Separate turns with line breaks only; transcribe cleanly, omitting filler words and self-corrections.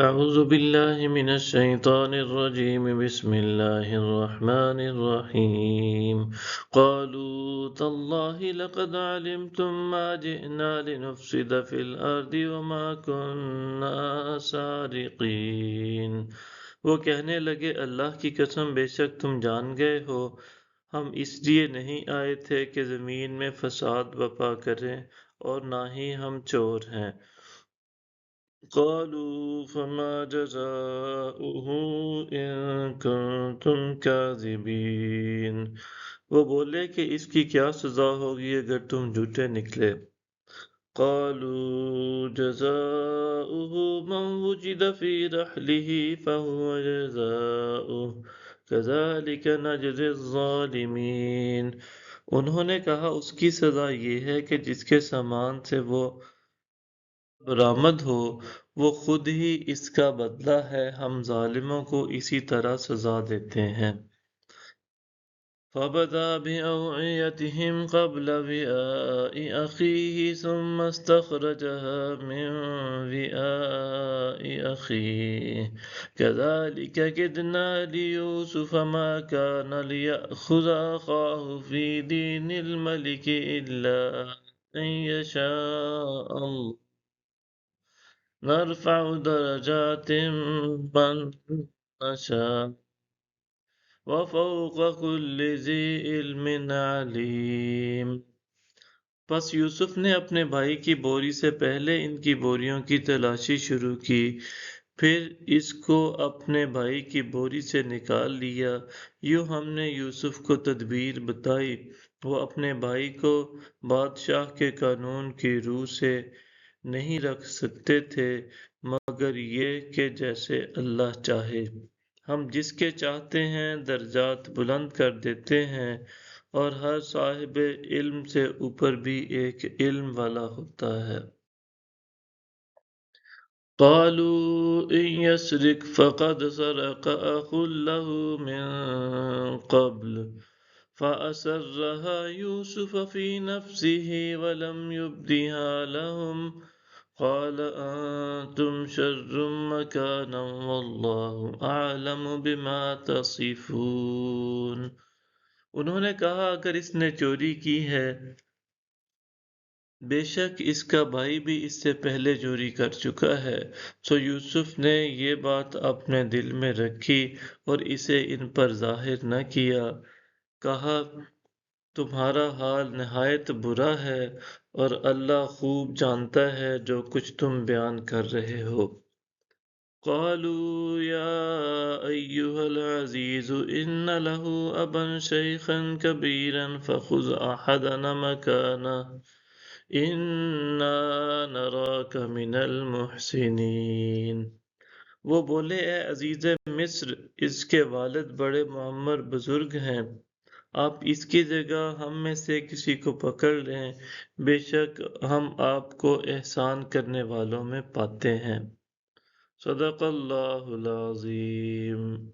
أعوذ بالله من الشيطان الرجيم بسم الله الرحمن الرحيم قالوا تالله لقد علمتم ما جئنا لنفسد في الأرض وما كنا سارقين۔ وہ کہنے لگے اللہ کی قسم بے شک تم جان گئے ہو ہم اس لیے نہیں آئے تھے کہ زمین میں فساد برپا کریں اور نہ ہی ہم چور ہیں۔ قالوا فما جزاؤه إن كنتم كاذبين۔ وہ بولے کہ اس کی کیا سزا ہوگی اگر تم جھوٹے نکلے۔ قالوا جزاؤه من وجد في رحله فهو جزاؤه كذلك نجزي الظالمين۔ انہوں نے کہا اس کی سزا یہ ہے کہ جس کے سامان سے وہ برآمد ہو وہ خود ہی اس کا بدلہ ہے، ہم ظالموں کو اسی طرح سزا دیتے ہیں۔ فَبَدَأَ بِأَوْعِيَتِهِمْ قَبْلَ وِعَاءِ أَخِيهِ ثُمَّ اسْتَخْرَجَهَا مِنْ وِعَاءِ أَخِيهِ كَذَلِكَ كِدْنَا لِيُوسُفَ مَا كَانَ لِيَأْخُذَ أَخَاهُ فِي دِينِ الْمَلِكِ إِلَّا أَنْ يَشَاءَ اللَّهُ نرفع درجات من نشاء وفوق كل ذي علم علیم۔ پس یوسف نے اپنے بھائی کی بوری سے پہلے ان کی بوریوں کی تلاشی شروع کی، پھر اس کو اپنے بھائی کی بوری سے نکال لیا۔ یوں ہم نے یوسف کو تدبیر بتائی، وہ اپنے بھائی کو بادشاہ کے قانون کی روح سے نہیں رکھ سکتے تھے مگر یہ کہ جیسے اللہ چاہے، ہم جس کے چاہتے ہیں درجات بلند کر دیتے ہیں، اور ہر صاحب علم سے اوپر بھی ایک علم والا ہوتا ہے۔ قالوا إن يسرق فقد سرق أخ له من قبل فأسرها يوسف في نفسه ولم يبدها لهم قال أنتم شر مكانا والله أعلم بما تصفون۔ انہوں نے کہا اگر اس نے چوری کی ہے بے شک اس کا بھائی بھی اس سے پہلے چوری کر چکا ہے، سو یوسف نے یہ بات اپنے دل میں رکھی اور اسے ان پر ظاہر نہ کیا۔ کہا تمہارا حال نہایت برا ہے اور اللہ خوب جانتا ہے جو کچھ تم بیان کر رہے ہو۔ قالوا يا أيها العزيز إن له أبا شيخا كبيرا فخذ أحدنا مكانه إنا نراك من المحسنين۔ وہ بولے اے عزیز مصر، اس کے والد بڑے معمر بزرگ ہیں، آپ اس کی جگہ ہم میں سے کسی کو پکڑ لیں، بے شک ہم آپ کو احسان کرنے والوں میں پاتے ہیں۔ صدق اللہ العظیم۔